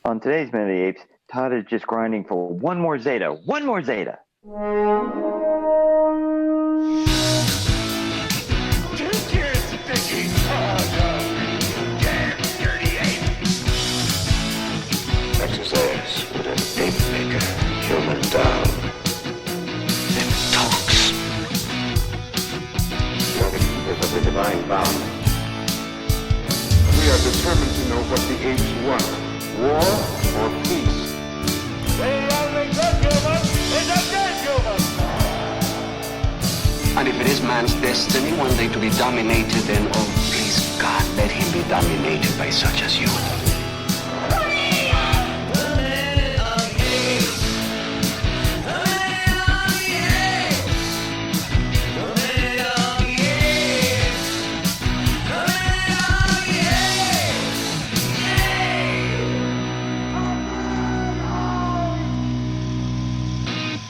On today's Minute of the Apes, Todd is just grinding for one more Zeta. One more Zeta! Exercise with an ape maker, human down. Then talks. There's of the divine bound. We are determined to know what the apes want. War or peace? And if it is man's destiny one day to be dominated, then, oh, please, God, let him be dominated by such as you.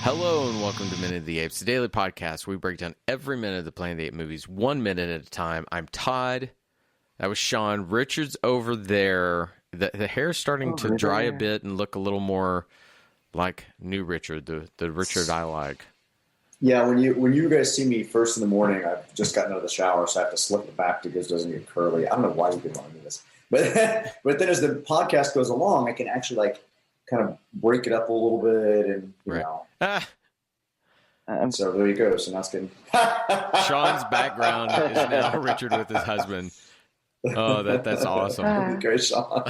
Hello and welcome to Minute of the Apes, the daily podcast where we break down every minute of the Planet of the Apes movies, 1 minute at a time. I'm Todd. That was Sean. Richard's over there. The hair's starting to dry a bit and look a little more like new Richard, the Richard I like. Yeah, when you guys see me first in the morning, I've just gotten out of the shower, so I have to slip it back because it doesn't get curly. I don't know why you didn't want to do this, but then as the podcast goes along, I can actually kind of break it up a little bit, and you know. So there you go. So now it's getting Sean's background is now Richard with his husband. Oh, that's awesome. Great, Sean.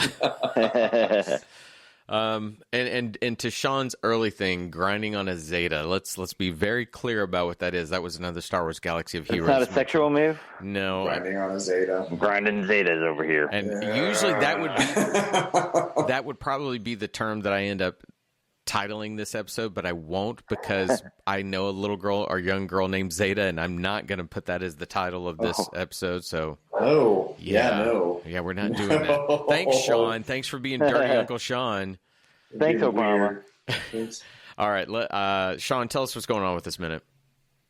And to Sean's early thing, grinding on a Zeta. Let's be very clear about what that is. That was another Star Wars Galaxy of Heroes. It's not a sexual move? No. Grinding on a Zeta. Grinding Zetas over here. And usually that would probably be the term that I end up titling this episode, but I won't because I know a little girl or young girl named Zeta, and I'm not going to put that as the title of this episode. So, yeah, we're not doing that. Thanks, Sean. Thanks for being dirty, Uncle Sean. Thanks, Obama. All right, Sean, tell us what's going on with this minute.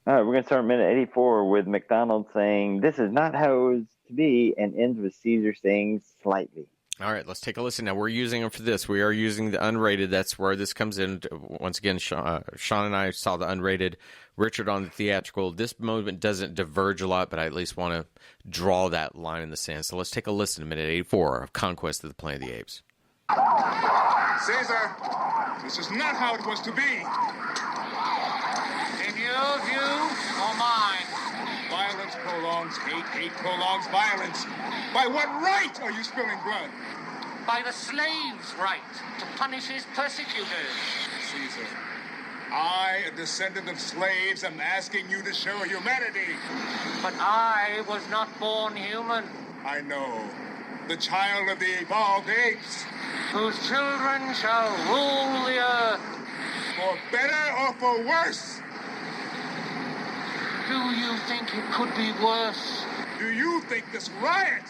All right, we're going to start minute 84 with McDonald saying, "This is not how it was to be," and ends with Caesar saying, "Slightly." All right, let's take a listen. Now, we're using them for this. We are using the unrated. That's where this comes in. Once again, Sean and I saw the unrated. Richard on the theatrical. This moment doesn't diverge a lot, but I at least want to draw that line in the sand. So let's take a listen to minute 84 of Conquest of the Planet of the Apes. Caesar, this is not how it was to be. In your view or mine? Violence prolongs hate, hate prolongs violence. By what right are you spilling blood? By the slave's right to punish his persecutors. Caesar, I, a descendant of slaves, am asking you to show humanity. But I was not born human. I know. The child of the evolved apes. Whose children shall rule the earth. For better or for worse? Do you think it could be worse? Do you think this riot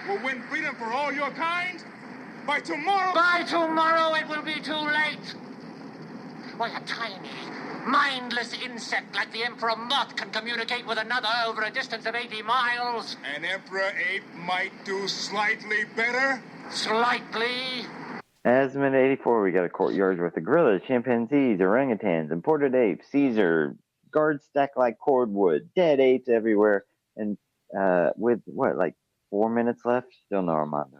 will win freedom for all your kind? By tomorrow... By tomorrow it will be too late. Why, a tiny, mindless insect like the Emperor Moth can communicate with another over a distance of 80 miles. An Emperor ape might do slightly better? Slightly. As minute 84, we got a courtyard with the gorillas, chimpanzees, orangutans, imported apes, Caesar, guards stacked like cordwood, dead apes everywhere, and with 4 minutes left? Still no Armando.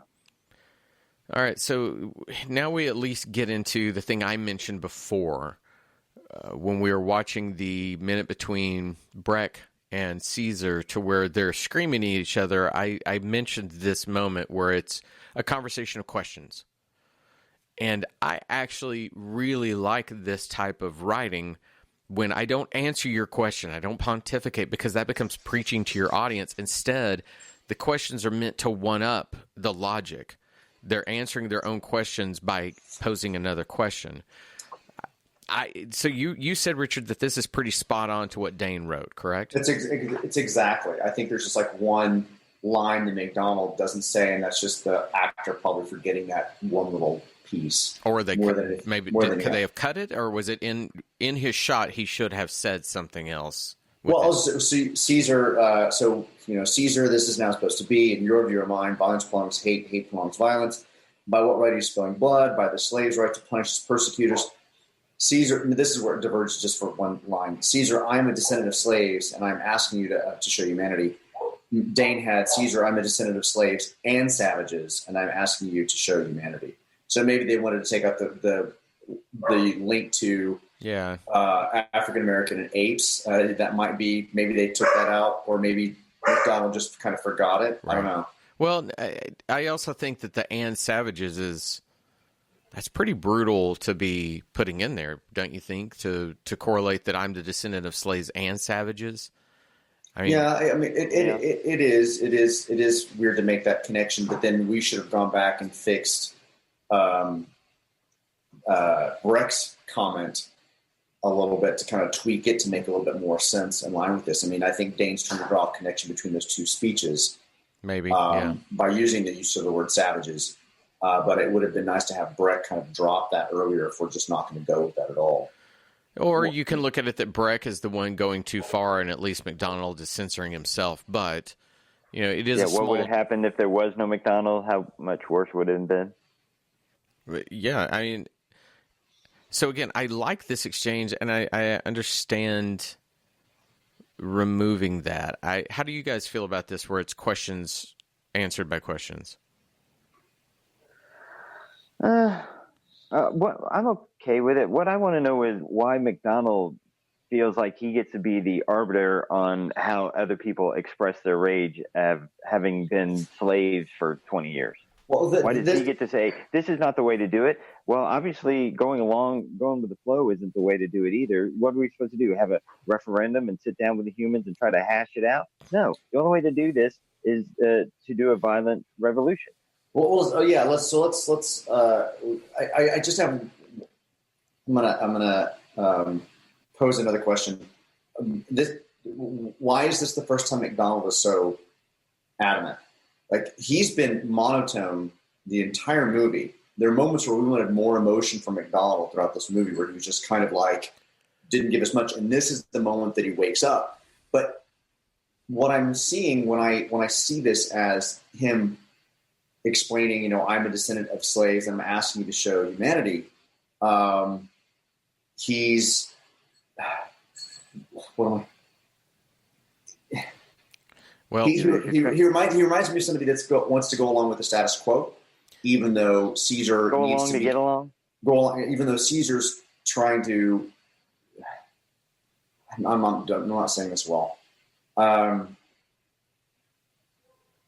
All right, so now we at least get into the thing I mentioned before when we were watching the minute between Breck and Caesar to where they're screaming at each other. I mentioned this moment where it's a conversation of questions. And I actually really like this type of writing when I don't answer your question. I don't pontificate because that becomes preaching to your audience. Instead, the questions are meant to one-up the logic. They're answering their own questions by posing another question. So you said, Richard, that this is pretty spot on to what Dane wrote, correct? It's exactly. I think there's just one line that McDonald doesn't say, and that's just the actor probably forgetting that one little piece. Or they could they have cut it, or was it in his shot? He should have said something else. Well, Caesar. Caesar. This is now supposed to be in your view or mine. Violence prolongs hate. Hate prolongs violence. By what right are you spilling blood? By the slaves' right to punish his persecutors. Caesar, this is where it diverges just for one line. Caesar, I am a descendant of slaves, and I'm asking you to show humanity. Dane had, Caesar, I'm a descendant of slaves and savages, and I'm asking you to show humanity. So maybe they wanted to take out the link to African American and apes. That might be, maybe they took that out, or maybe McDonald just kind of forgot it. Right. I don't know. Well, I also think that the and savages that's pretty brutal to be putting in there, don't you think? To correlate that I'm the descendant of slaves and savages. I mean, it is weird to make that connection, but then we should have gone back and fixed Breck's comment a little bit to kind of tweak it to make a little bit more sense in line with this. I mean, I think Dane's trying to draw a connection between those two speeches. Maybe, by using the use of the word savages. But it would have been nice to have Breck kind of drop that earlier if we're just not going to go with that at all. Or you can look at it that Breck is the one going too far, and at least McDonald is censoring himself. But, it is what would have happened if there was no McDonald? How much worse would it have been? Yeah, I mean, so again, I like this exchange, and I understand removing that. How do you guys feel about this, where it's questions answered by questions? I'm okay with it. What I want to know is why McDonald feels like he gets to be the arbiter on how other people express their rage of having been slaves for 20 years. Well, why does he get to say, this is not the way to do it? Well, obviously, going with the flow isn't the way to do it either. What are we supposed to do? Have a referendum and sit down with the humans and try to hash it out? No. The only way to do this is to do a violent revolution. Well, let's. I just have. I'm gonna pose another question. Why is this the first time McDonald was so adamant? Like, he's been monotone the entire movie. There are moments where we wanted more emotion from McDonald throughout this movie, where he was just kind of like didn't give us much. And this is the moment that he wakes up. But what I'm seeing when I see this as him explaining, I'm a descendant of slaves and I'm asking you to show humanity. He's what am I? Well, he reminds me of somebody that wants to go along with the status quo, even though Caesar go needs along to get along. Go along, even though Caesar's trying to. I'm not saying this well.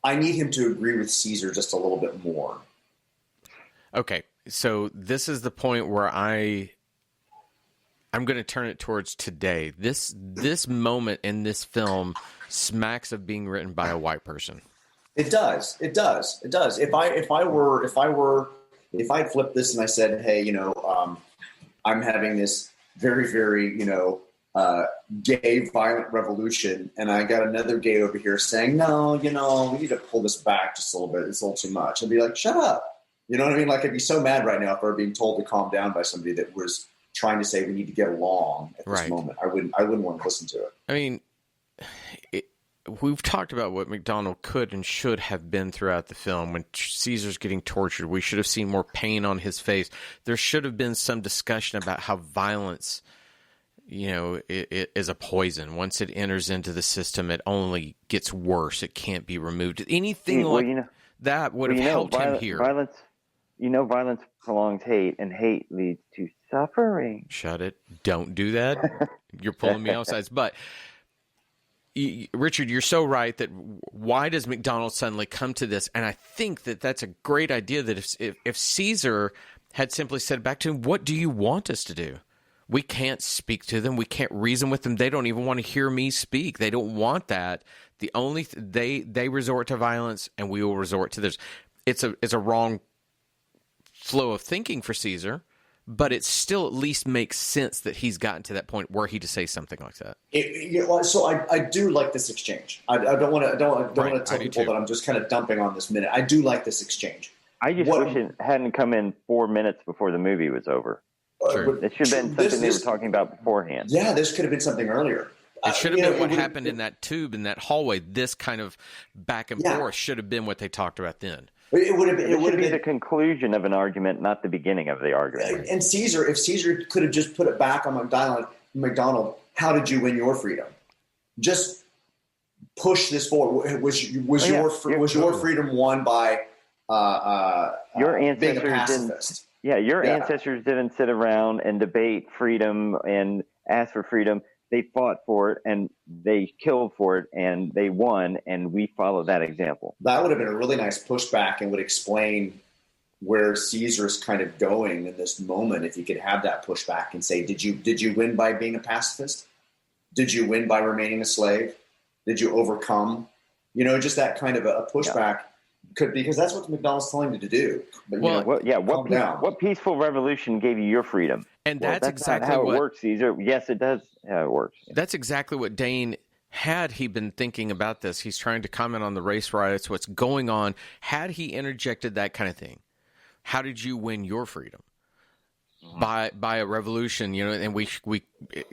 I need him to agree with Caesar just a little bit more. Okay, so this is the point where I'm going to turn it towards today. This moment in this film smacks of being written by a white person. It does. If I had flipped this and I said, hey, I'm having this very, very, gay violent revolution, and I got another gay over here saying, no, we need to pull this back just a little bit. It's a little too much. I'd be like, shut up. You know what I mean? Like, I'd be so mad right now if I were being told to calm down by somebody that was trying to say we need to get along at this moment. I wouldn't want to listen to it. I mean, we've talked about what McDonald could and should have been throughout the film. When Caesar's getting tortured, we should have seen more pain on his face. There should have been some discussion about how violence, it is a poison. Once it enters into the system, it only gets worse. It can't be removed. Anything that would have helped him here. Violence prolongs hate, and hate leads to suffering. Shut it. Don't do that. You're pulling me outside. But, Richard, you're so right that why does McDonald suddenly come to this? And I think that that's a great idea, that if Caesar had simply said back to him, what do you want us to do? We can't speak to them. We can't reason with them. They don't even want to hear me speak. They don't want that. The only they resort to violence, and we will resort to theirs. It's a wrong flow of thinking for Caesar, but it still at least makes sense that he's gotten to that point where he to say something like that. So I do like this exchange. I don't want to tell people that I'm just kind of dumping on this minute. I do like this exchange. I just wish it hadn't come in 4 minutes before the movie was over. It should have been something they were talking about beforehand. Yeah, this could have been something earlier. It should have been what happened in that tube, in that hallway. This kind of back and forth should have been what they talked about then. It would have been. It would be the conclusion of an argument, not the beginning of the argument. And Caesar, if Caesar could have just put it back on McDonald, how did you win your freedom? Just push this forward. Was your freedom won by your ancestors being a pacifist? Your ancestors didn't sit around and debate freedom and ask for freedom. They fought for it and they killed for it and they won, and we followed that example. That would have been a really nice pushback and would explain where Caesar's kind of going in this moment. If you could have that pushback and say, did you win by being a pacifist? Did you win by remaining a slave? Did you overcome? Just that kind of a pushback because that's what McDonald's telling you to do. But, what peaceful revolution gave you your freedom? And that's exactly how it works, Caesar. Yes, it does how it works. That's exactly what Dane had he been thinking about this. He's trying to comment on the race riots, what's going on. Had he interjected that kind of thing, how did you win your freedom? By a revolution, and we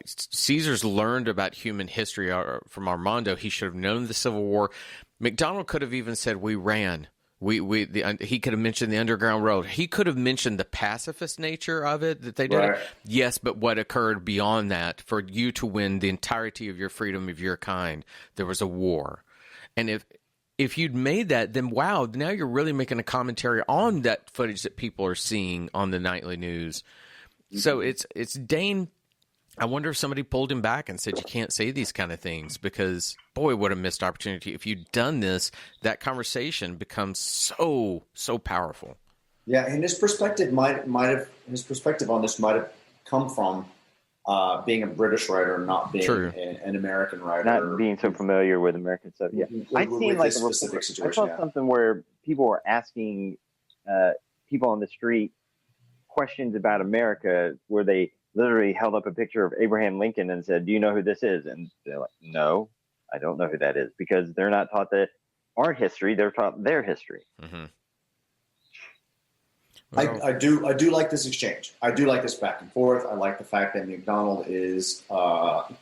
Caesar's learned about human history from Armando. He should have known the Civil War. McDonald could have even said we ran. He could have mentioned the Underground Road. He could have mentioned the pacifist nature of it, that they did it. Yes, but what occurred beyond that, for you to win the entirety of your freedom of your kind, there was a war. And if you'd made that, then wow, now you're really making a commentary on that footage that people are seeing on the nightly news. So it's Dane. I wonder if somebody pulled him back and said, you can't say these kind of things, because, boy, what a missed opportunity. If you'd done this, that conversation becomes so powerful. Yeah, and his perspective his perspective on this might have come from being a British writer, not being an American writer. Not being so familiar with American stuff. Yeah. I seen like a specific situation. I saw something where people were asking people on the street questions about America, where they literally held up a picture of Abraham Lincoln and said, "Do you know who this is?" And they're like, "No, I don't know who that is," because they're not taught our history; they're taught their history. Mm-hmm. Well, I do like this exchange. I do like this back and forth. I like the fact that McDonald is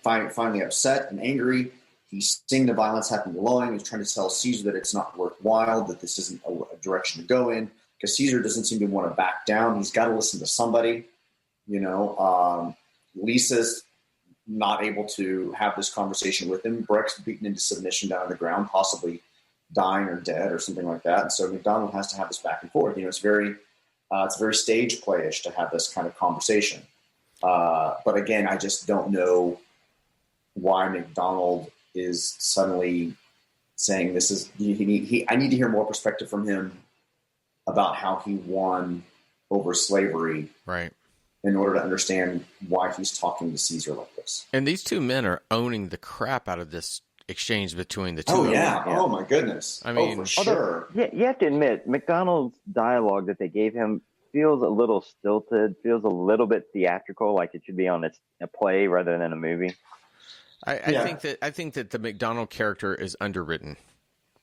finally upset and angry. He's seeing the violence happen below him. He's trying to tell Caesar that it's not worthwhile, that this isn't a direction to go in, because Caesar doesn't seem to want to back down. He's got to listen to somebody. Lisa's not able to have this conversation with him. Breck's beaten into submission down on the ground, possibly dying or dead or something like that. And so McDonald has to have this back and forth. It's very stage playish to have this kind of conversation. But again, I just don't know why McDonald is suddenly saying this is I need to hear more perspective from him about how he won over slavery. Right. In order to understand why he's talking to Caesar like this. And these two men are owning the crap out of this exchange between the two. Oh, yeah. Oh, my goodness. I mean, for sure. You have to admit, McDonald's dialogue that they gave him feels a little stilted, feels a little bit theatrical, like it should be on a play rather than a movie. I think that the McDonald character is underwritten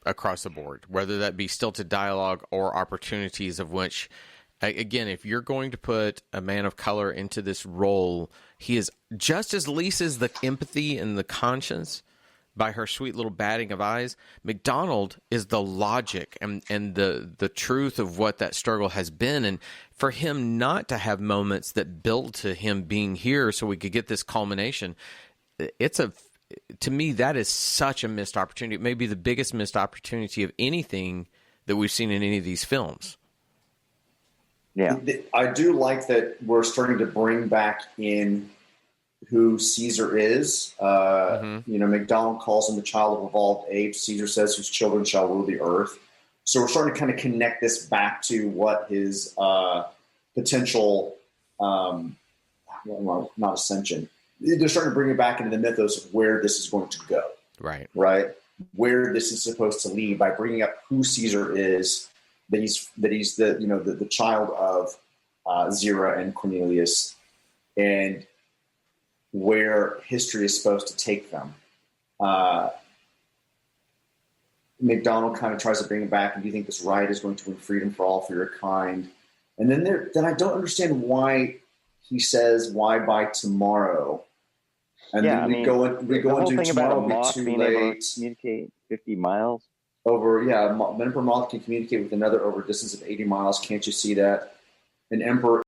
across the board, whether that be stilted dialogue or opportunities of which... Again, if you're going to put a man of color into this role, he is just as Lisa's the empathy and the conscience by her sweet little batting of eyes. McDonald is the logic and the truth of what that struggle has been. And for him not to have moments that build to him being here so we could get this culmination, to me, that is such a missed opportunity. It may be the biggest missed opportunity of anything that we've seen in any of these films. Yeah, I do like that we're starting to bring back in who Caesar is. McDonald calls him the child of evolved apes. Caesar says whose children shall rule the earth. So we're starting to kind of connect this back to what his potential, not ascension. They're starting to bring it back into the mythos of where this is going to go. Right. Where this is supposed to lead by bringing up who Caesar is. That he's the child of Zira and Cornelius, and where history is supposed to take them. McDonald kind of tries to bring it back, and do you think this riot is going to win freedom for all for your kind? And then I don't understand why he says why by tomorrow, and then we go into tomorrow will be too being late. Able to communicate 50 miles. an emperor moth can communicate with another over a distance of 80 miles. Can't you see that? An emperor